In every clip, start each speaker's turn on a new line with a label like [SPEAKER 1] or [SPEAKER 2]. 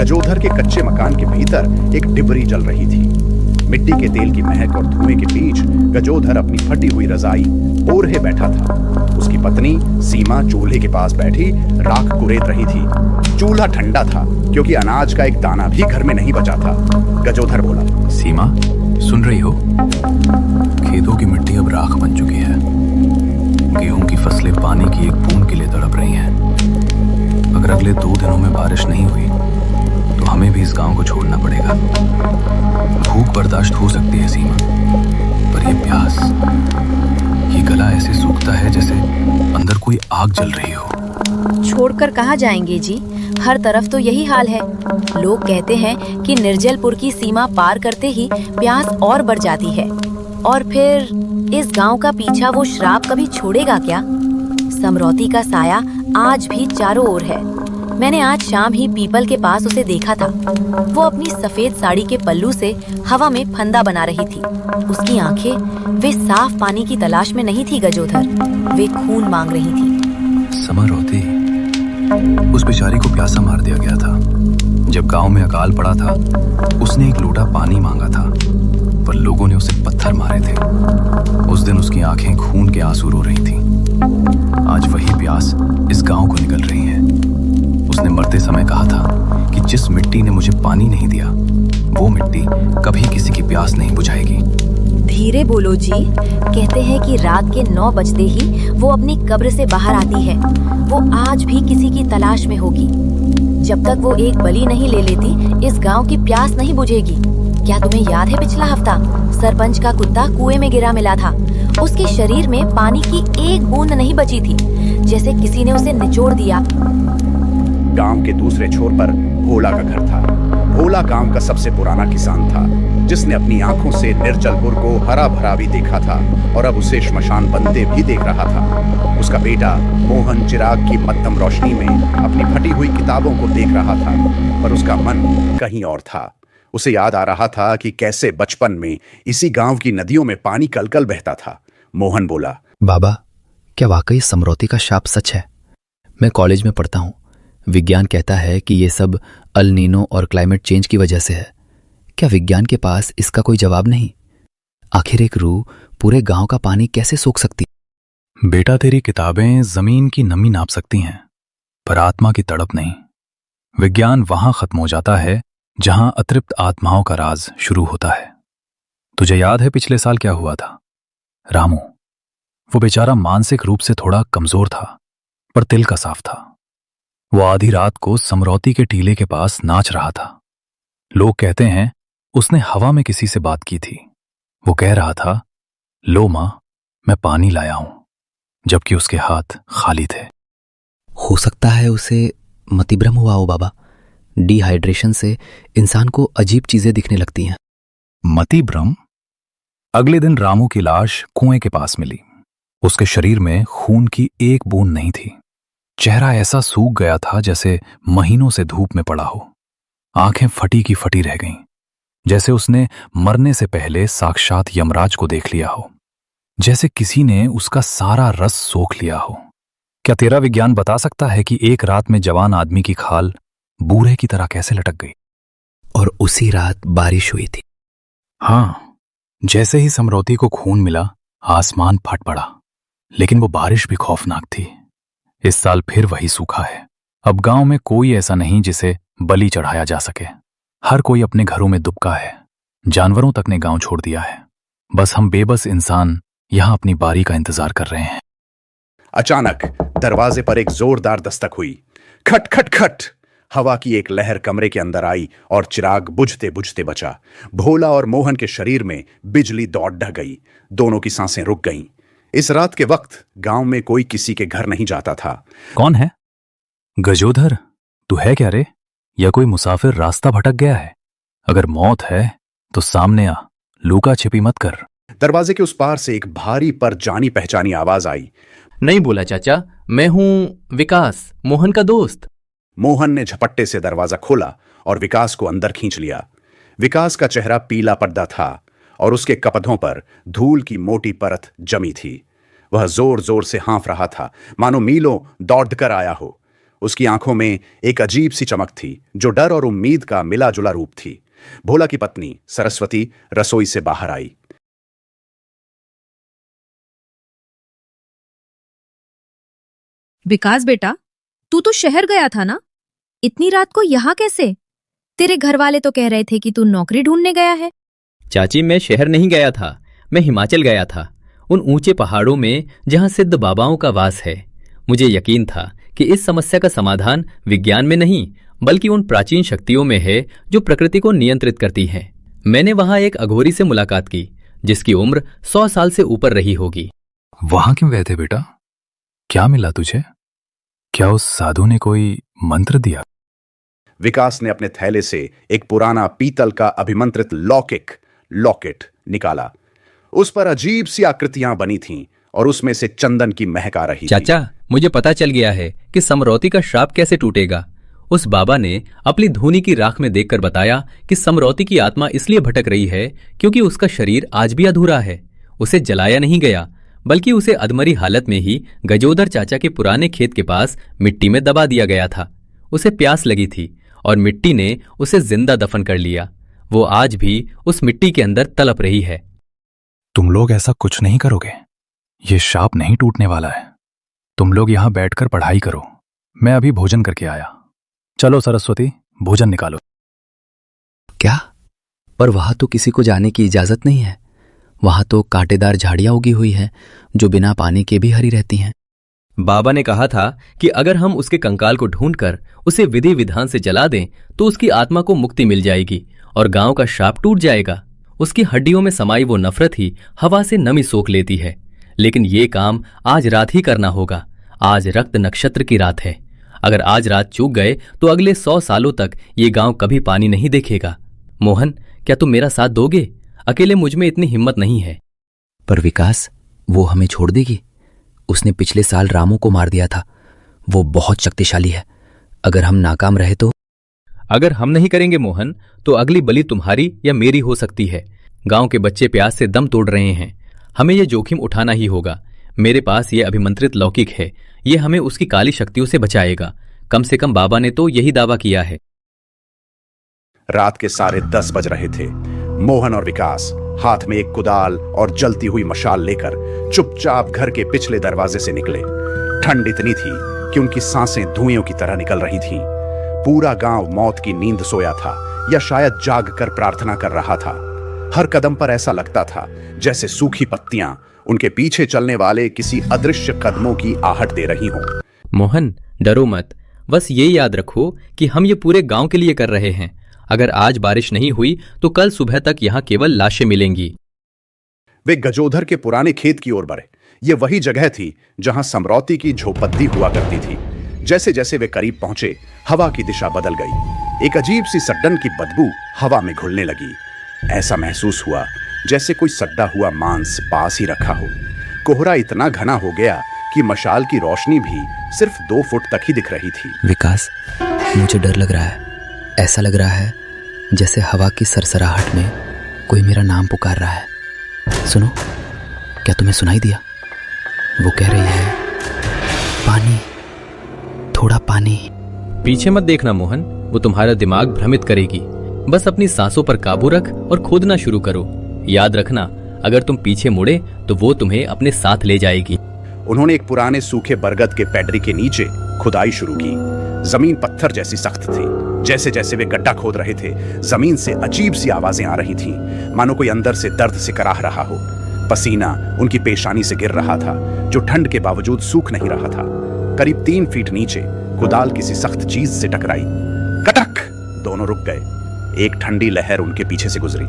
[SPEAKER 1] गजोधर के कच्चे मकान के भीतर एक डिबरी जल रही थी। मिट्टी के तेल की महक और धुएं के बीच गजोधर अपनी फटी हुई रजाई ओढ़े बैठा था। उसकी पत्नी सीमा चूल्हे के पास बैठी राख कुरेद रही थी। चूल्हा ठंडा था क्योंकि अनाज का एक दाना भी घर में नहीं बचा था। गजोधर बोला,
[SPEAKER 2] सीमा, सुन रही हो? खेतों की मिट्टी अब राख बन चुकी है। गेहूं की फसलें पानी की एक बूंद के लिए तड़प रही हैं। अगर अगले 2 दिनों में बारिश नहीं हुई तो हमें भी इस गांव को छोड़ना पड़ेगा। भूख बर्दाश्त हो सकती है सीमा, पर यह प्यास, ये गला ऐसे सूखता है जैसे अंदर कोई आग जल रही हो।
[SPEAKER 3] छोड़कर कहाँ जाएंगे जी? हर तरफ तो यही हाल है। लोग कहते हैं कि निर्जलपुर की सीमा पार करते ही प्यास और बढ़ जाती है। और फिर इस गांव का पीछा वो श्राप कभी छोड़ेगा क्या? समरौती का साया आज भी चारों ओर है। मैंने आज शाम ही पीपल के पास उसे देखा था। वो अपनी सफेद साड़ी के पल्लू से हवा में फंदा बना रही थी। उसकी आंखें वे साफ पानी की तलाश में नहीं थी गजोधर, वे खून मांग रही थी।
[SPEAKER 2] समरौती, उस बेचारी को प्यासा मार दिया गया था। जब गांव में अकाल पड़ा था, उसने एक लोटा पानी मांगा था, पर लोगों ने उसे पत्थर मारे थे। उस दिन उसकी आंखें खून के आंसू रो रही थीं। आज वही प्यास इस गांव को निकल रही है। उसने मरते समय कहा था कि जिस मिट्टी ने मुझे पानी नहीं दिया, वो मिट्टी कभी किसी की प्यास नहीं बुझाएगी।
[SPEAKER 3] धीरे बोलो जी। कहते हैं कि रात के 9 बजते ही वो अपनी कब्र से बाहर आती है। वो आज भी किसी की तलाश में होगी। जब तक वो एक बलि नहीं ले लेती, इस गांव की प्यास नहीं बुझेगी। क्या तुम्हें याद है पिछला हफ्ता सरपंच का कुत्ता कुएं में गिरा मिला था? उसके शरीर में पानी की एक बूंद नहीं बची थी, जैसे किसी ने उसे निचोड़ दिया।
[SPEAKER 1] गांव के दूसरे छोर पर भोला का घर था। भोला गांव का सबसे पुराना किसान था, जिसने अपनी आंखों से निर्जलपुर को हरा भरा भी देखा था और अब उसे श्मशान बनते भी देख रहा था। उसका बेटा मोहन चिराग की मध्यम रोशनी में अपनी फटी हुई किताबों को देख रहा था, पर उसका मन कहीं और था। उसे याद आ रहा था कि कैसे बचपन में इसी गांव की नदियों में पानी कलकल बहता था। मोहन बोला,
[SPEAKER 4] बाबा, क्या वाकई समरौती का शाप सच है? मैं कॉलेज में पढ़ता हूँ। विज्ञान कहता है कि ये सब अल नीनो और क्लाइमेट चेंज की वजह से है। क्या विज्ञान के पास इसका कोई जवाब नहीं? आखिर एक रूह पूरे गांव का पानी कैसे सोख सकती?
[SPEAKER 2] बेटा, तेरी किताबें जमीन की नमी नाप सकती हैं, पर आत्मा की तड़प नहीं। विज्ञान वहां खत्म हो जाता है जहां अतृप्त आत्माओं का राज शुरू होता है। तुझे याद है पिछले साल क्या हुआ था? रामू, वो बेचारा मानसिक रूप से थोड़ा कमजोर था, पर दिल का साफ था। वो आधी रात को समरौती के टीले के पास नाच रहा था। लोग कहते हैं उसने हवा में किसी से बात की थी। वो कह रहा था, लो मां, मैं पानी लाया हूं, जबकि उसके हाथ खाली थे।
[SPEAKER 4] हो सकता है उसे मतिभ्रम हुआ हो बाबा। डिहाइड्रेशन से इंसान को अजीब चीजें दिखने लगती हैं।
[SPEAKER 2] मतिभ्रम? अगले दिन रामू की लाश कुएं के पास मिली। उसके शरीर में खून की एक बूंद नहीं थी। चेहरा ऐसा सूख गया था जैसे महीनों से धूप में पड़ा हो। आंखें फटी की फटी रह गईं, जैसे उसने मरने से पहले साक्षात यमराज को देख लिया हो, जैसे किसी ने उसका सारा रस सोख लिया हो। क्या तेरा विज्ञान बता सकता है कि एक रात में जवान आदमी की खाल बूढ़े की तरह कैसे लटक गई?
[SPEAKER 4] और उसी रात बारिश हुई थी।
[SPEAKER 2] हां, जैसे ही समरौती को खून मिला, आसमान फट पड़ा। लेकिन वो बारिश भी खौफनाक थी। इस साल फिर वही सूखा है। अब गांव में कोई ऐसा नहीं जिसे बलि चढ़ाया जा सके। हर कोई अपने घरों में दुबका है। जानवरों तक ने गांव छोड़ दिया है। बस हम बेबस इंसान यहां अपनी बारी का इंतजार कर रहे हैं।
[SPEAKER 1] अचानक दरवाजे पर एक जोरदार दस्तक हुई। खट खट खट। हवा की एक लहर कमरे के अंदर आई और चिराग बुझते बुझते बचा। भोला और मोहन के शरीर में बिजली दौड़ ढह गई। दोनों की सांसें रुक गईं। इस रात के वक्त गांव में कोई किसी के घर नहीं जाता था।
[SPEAKER 2] कौन है? गजोधर, तू है क्या रे? या कोई मुसाफिर रास्ता भटक गया है? अगर मौत है तो सामने आ, लुका छिपी मत कर।
[SPEAKER 1] दरवाजे के उस पार से एक भारी पर जानी पहचानी आवाज आई।
[SPEAKER 5] नहीं बोला चाचा, मैं हूं विकास, मोहन का दोस्त।
[SPEAKER 1] मोहन ने झपट्टे से दरवाजा खोला और विकास को अंदर खींच लिया। विकास का चेहरा पीला पड़ता था और उसके कपधों पर धूल की मोटी परत जमी थी। वह जोर जोर से हाँफ रहा था, मानो मीलों दौड़ कर आया हो। उसकी आंखों में एक अजीब सी चमक थी जो डर और उम्मीद का मिला जुला रूप थी। भोला की पत्नी सरस्वती रसोई से बाहर आई।
[SPEAKER 6] विकास बेटा, तू तो शहर गया था ना? इतनी रात को यहाँ कैसे? तेरे घर वाले तो कह रहे थे कि तू नौकरी ढूंढने गया है।
[SPEAKER 5] चाची, मैं शहर नहीं गया था, मैं हिमाचल गया था, उन ऊंचे पहाड़ों में जहां सिद्ध बाबाओं का वास है। मुझे यकीन था कि इस समस्या का समाधान विज्ञान में नहीं बल्कि उन प्राचीन शक्तियों में है जो प्रकृति को नियंत्रित करती हैं। मैंने वहां एक अघोरी से मुलाकात की जिसकी उम्र 100 साल से ऊपर रही होगी।
[SPEAKER 2] वहां क्यों गए थे बेटा? क्या मिला तुझे? क्या उस साधु ने कोई मंत्र दिया?
[SPEAKER 1] विकास ने अपने थैले से एक पुराना पीतल का अभिमंत्रित लॉकेट निकाला। उस पर अजीब सी आकृतियां बनी थीं और उसमें से चंदन की महक आ रही थी।
[SPEAKER 5] चाचा, मुझे पता चल गया है कि समरौती का श्राप कैसे टूटेगा। उस बाबा ने अपनी धूनी की राख में देखकर बताया कि समरौती की आत्मा इसलिए भटक रही है क्योंकि उसका शरीर आज भी अधूरा है। उसे जलाया नहीं गया बल्कि उसे अधमरी हालत में ही गजोदर चाचा के पुराने खेत के पास मिट्टी में दबा दिया गया था। उसे प्यास लगी थी और मिट्टी ने उसे जिंदा दफन कर लिया। वो आज भी उस मिट्टी के अंदर तड़प रही है।
[SPEAKER 2] तुम लोग ऐसा कुछ नहीं करोगे? ये शाप नहीं टूटने वाला है। तुम लोग यहां बैठकर पढ़ाई करो, मैं अभी भोजन करके आया। चलो सरस्वती, भोजन निकालो।
[SPEAKER 4] क्या? पर वहां तो किसी को जाने की इजाजत नहीं है। वहां तो कांटेदार झाड़ियां उगी हुई हैं जो बिना पानी के भी हरी रहती हैं।
[SPEAKER 5] बाबा ने कहा था कि अगर हम उसके कंकाल को ढूंढकर उसे विधि विधान से जला दें तो उसकी आत्मा को मुक्ति मिल जाएगी और गांव का शाप टूट जाएगा। उसकी हड्डियों में समाई वो नफरत ही हवा से नमी सोख लेती है। लेकिन ये काम आज रात ही करना होगा। आज रक्त नक्षत्र की रात है। अगर आज रात चूक गए तो अगले 100 सालों तक ये गांव कभी पानी नहीं देखेगा। मोहन, क्या तुम मेरा साथ दोगे? अकेले मुझ में इतनी हिम्मत नहीं है।
[SPEAKER 4] पर विकास, वो हमें छोड़ देगी। उसने पिछले साल रामू को मार दिया था। वो बहुत शक्तिशाली है। अगर हम नाकाम रहे तो?
[SPEAKER 5] अगर हम नहीं करेंगे मोहन, तो अगली बलि तुम्हारी या मेरी हो सकती है। गांव के बच्चे प्यास से दम तोड़ रहे हैं। हमें यह जोखिम उठाना ही होगा। मेरे पास ये अभिमंत्रित लौकिक है। ये हमें उसकी काली शक्तियों से बचाएगा। कम से कम बाबा ने तो यही दावा किया है।
[SPEAKER 1] रात के 10:30 बज रहे थे। मोहन और विकास हाथ में एक कुदाल और जलती हुई मशाल लेकर चुपचाप घर के पिछले दरवाजे से निकले। ठंड इतनी थी कि उनकी सांसें धुएं की तरह निकल रही थीं। पूरा गांव मौत की नींद सोया था या शायद जाग कर प्रार्थना कर रहा था। हर कदम पर ऐसा लगता था जैसे सूखी पत्तियां उनके पीछे चलने वाले किसी अदृश्य कदमों की आहट दे रही हों।
[SPEAKER 5] मोहन, डरो मत। बस ये याद रखो कि हम ये पूरे गांव के लिए कर रहे हैं। अगर आज बारिश नहीं हुई तो कल सुबह तक यहाँ केवल लाशें मिलेंगी।
[SPEAKER 1] वे गजोधर के पुराने खेत की ओर बढ़े। ये वही जगह थी जहां समरौती की झोपड़ी हुआ करती थी। जैसे जैसे वे करीब पहुंचे, हवा की दिशा बदल गई। एक अजीब सी सड्डन की बदबू हवा में घुलने लगी। ऐसा महसूस हुआ जैसे कोई सड्डा हुआ मांस पास ही रखा हो। कोहरा इतना घना हो गया कि मशाल की रोशनी भी सिर्फ 2 फुट तक ही दिख रही थी।
[SPEAKER 4] विकास, मुझे डर लग रहा है। ऐसा लग रहा है जैसे हवा की सरसराहट में कोई मेरा नाम पुकार रहा है। सुनो, क्या तुम्हें सुनाई दिया? वो कह रही है, पानी, थोड़ा पानी।
[SPEAKER 5] पीछे मत देखना मोहन, वो तुम्हारा दिमाग भ्रमित करेगी। बस अपनी सांसों पर काबू रख और खोदना शुरू करो। याद रखना, अगर तुम पीछे मुड़े तो वो तुम्हें अपने साथ ले जाएगी।
[SPEAKER 1] उन्होंने एक पुराने सूखे बरगद के पैडरी के नीचे खुदाई शुरू की। जमीन पत्थर जैसी सख्त थी। जैसे जैसे वे गड्ढा खोद रहे थे, जमीन से अजीब सी आवाजें आ रही थीं, मानो कोई अंदर से दर्द से कराह रहा हो। पसीना उनकी पेशानी से गिर रहा था, जो ठंड के बावजूद सूख नहीं रहा था। करीब 3 फीट नीचे कुदाल किसी सख्त चीज से टकराई। कटक! दोनों रुक गए। एक ठंडी लहर उनके पीछे से गुजरी।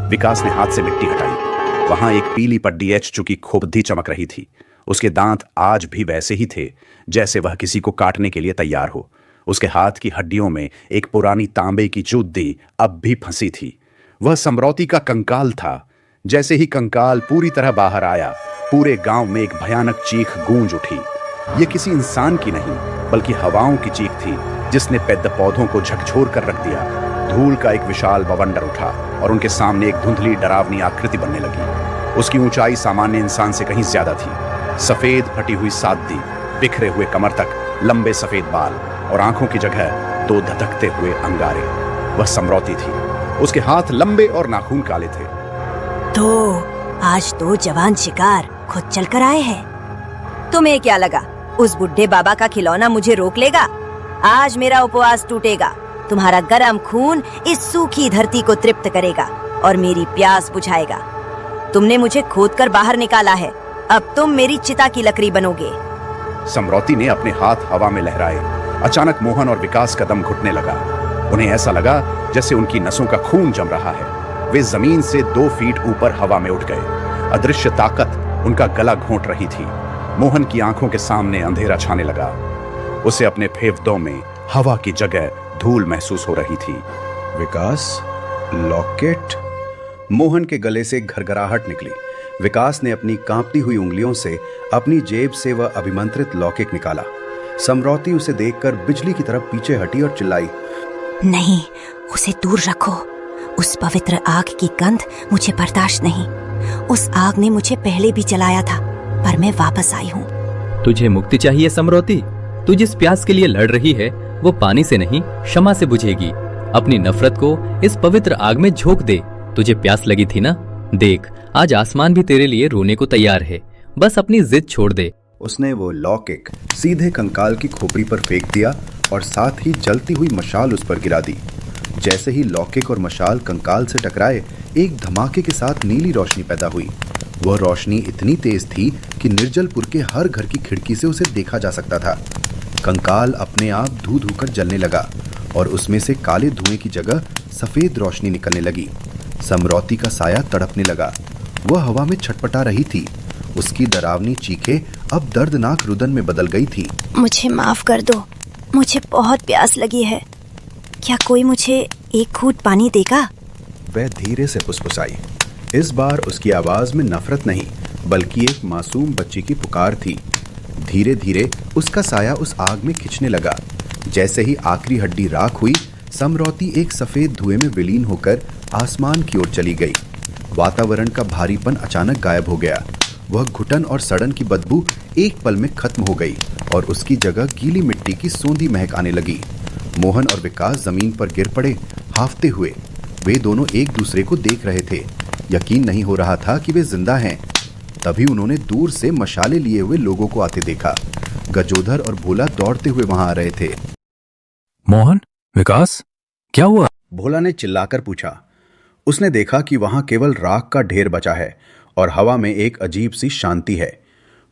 [SPEAKER 1] विकास ने हाथ से मिट्टी हटाई। वहां एक पीली पड्डी एच चुकी खोपड़ी चमक रही थी। उसके दांत आज भी वैसे ही थे जैसे वह किसी को काटने के लिए तैयार हो। उसके हाथ की हड्डियों में एक पुरानी तांबे की चूड़ी अब भी फंसी थी। वह समरौती का कंकाल था। जैसे ही कंकाल पूरी तरह बाहर आया, पूरे गांव में एक भयानक चीख गूंज उठी। यह किसी इंसान की नहीं बल्कि हवाओं की चीख थी, जिसने पेड़ पौधों को झकझोर कर रख दिया। धूल का एक विशाल बवंडर उठा और उनके सामने एक धुंधली डरावनी आकृति बनने लगी। उसकी ऊंचाई सामान्य इंसान से कहीं ज्यादा थी। सफेद फटी हुई साददी, बिखरे हुए कमर तक लंबे सफेद बाल और आंखों की जगह 2 धधकते हुए अंगारे। वह समरौती थी। उसके हाथ लंबे और नाखून काले थे।
[SPEAKER 3] तो आज 2 जवान शिकार खुद चलकर आए हैं। तुम्हें क्या लगा उस बुढ़े बाबा का खिलौना मुझे रोक लेगा? आज मेरा उपवास टूटेगा। तुम्हारा गर्म खून इस सूखी धरती को तृप्त करेगा और मेरी प्यास बुझाएगा। तुमने मुझे खोदकर बाहर निकाला है, अब तुम मेरी चिता की लकड़ी बनोगे।
[SPEAKER 1] समरौती ने अपने हाथ हवा में लहराए। अचानक मोहन और विकास का दम घुटने लगा। उन्हें ऐसा लगा जैसे उनकी नसों का खून जम रहा है। वे जमीन से 2 फीट ऊपर हवा में उठ गए। अदृश्य ताकत उनका गला घोंट रही थी। मोहन की आंखों के सामने अंधेरा छाने लगा। उसे अपने फेफड़ों में हवा की जगह धूल महसूस हो रही थी।
[SPEAKER 7] विकास, लॉकेट। मोहन के गले से घरघराहट निकली। विकास ने अपनी कांपती हुई उंगलियों से अपनी जेब से वह अभिमंत्रित लॉकेट निकाला। समरौती उसे देखकर बिजली की तरफ पीछे हटी और चिल्लाई,
[SPEAKER 3] नहीं, उसे दूर रखो। उस पवित्र आग की गंध मुझे बर्दाश्त नहीं। उस आग ने मुझे पहले भी जलाया था, पर मैं वापस आई हूँ।
[SPEAKER 5] तुझे मुक्ति चाहिए समरौती? तू जिस प्यास के लिए लड़ रही है वो पानी से नहीं, क्षमा से बुझेगी। अपनी नफरत को इस पवित्र आग में झोंक दे। तुझे प्यास लगी थी ना? देख, आज आसमान भी तेरे लिए रोने को तैयार है। बस अपनी जिद छोड़ दे।
[SPEAKER 7] उसने वो लॉकेट सीधे कंकाल की खोपड़ी पर फेंक दिया और साथ ही जलती हुई मशाल उस पर गिरा दी। जैसे ही लॉकेट और मशाल कंकाल से टकराए, एक धमाके के साथ नीली रोशनी पैदा हुई। वह रोशनी इतनी तेज थी कि निर्जलपुर के हर घर की खिड़की से उसे देखा जा सकता था। कंकाल अपने आप धू धू कर जलने लगा और उसमें से काले धुएं की जगह सफेद रोशनी निकलने लगी। समरौती का साया तड़पने लगा। वह हवा में छटपटा रही थी। उसकी डरावनी चीखें अब दर्दनाक रुदन में बदल गई थी।
[SPEAKER 3] मुझे माफ कर दो, मुझे बहुत प्यास लगी है। क्या कोई मुझे एक घूंट पानी देगा?
[SPEAKER 7] वह धीरे से फुसफुसाई। इस बार उसकी आवाज में नफरत नहीं, बल्कि एक मासूम बच्ची की पुकार थी। धीरे धीरे उसका साया उस आग में खिंचने लगा। जैसे ही आखिरी हड्डी राख हुई, समरौती एक सफेद धुएं में विलीन होकर आसमान की ओर चली गई। वातावरण का भारीपन अचानक गायब हो गया। वह घुटन और सड़न की बदबू एक पल में खत्म हो गई और उसकी जगह गीली मिट्टी की सोंधी महक आने लगी। मोहन और विकास जमीन पर गिर पड़े, हाफते हुए। वे दोनों एक दूसरे को देख रहे थे। यकीन नहीं हो रहा था कि वे जिंदा हैं। तभी उन्होंने दूर से मशाले लिए हुए लोगों को आते देखा। गजोधर और भोला दौड़ते हुए वहां आ रहे थे।
[SPEAKER 2] मोहन, विकास, क्या हुआ?
[SPEAKER 7] भोला ने चिल्लाकर पूछा। उसने देखा कि वहां केवल राख का ढेर बचा है और हवा में एक अजीब सी शांति है।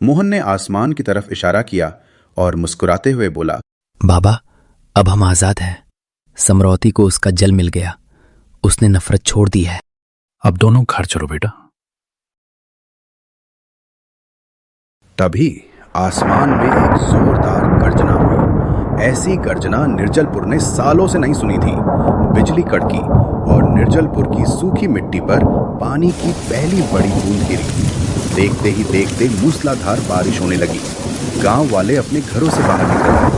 [SPEAKER 7] मोहन ने आसमान की तरफ इशारा किया और मुस्कुराते हुए बोला,
[SPEAKER 4] बाबा, अब हम आजाद हैं। समरौती को उसका जल मिल गया। उसने नफरत छोड़ दी है।
[SPEAKER 2] अब दोनों घर चलो बेटा।
[SPEAKER 7] तभी आसमान में एक जोरदार गर्जना हुई। ऐसी गर्जना निर्जलपुर ने सालों से नहीं सुनी थी। बिजली कड़की और निर्जलपुर की सूखी मिट्टी पर पानी की पहली बड़ी बूंद गिरी। देखते ही देखते मूसलाधार बारिश होने लगी। गांव वाले अपने घरों से बाहर निकल आए।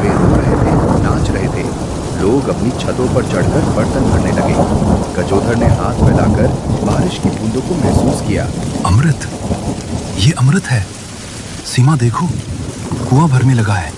[SPEAKER 7] वे रो रहे थे, नाच रहे थे। लोग अपनी छतों पर चढ़कर बर्तन भरने लगे। गजोधर ने हाथ फैलाकर बारिश की बूंदों को महसूस किया।
[SPEAKER 2] अमृत, ये अमृत है। सीमा देखो, कुआं भरने लगा है।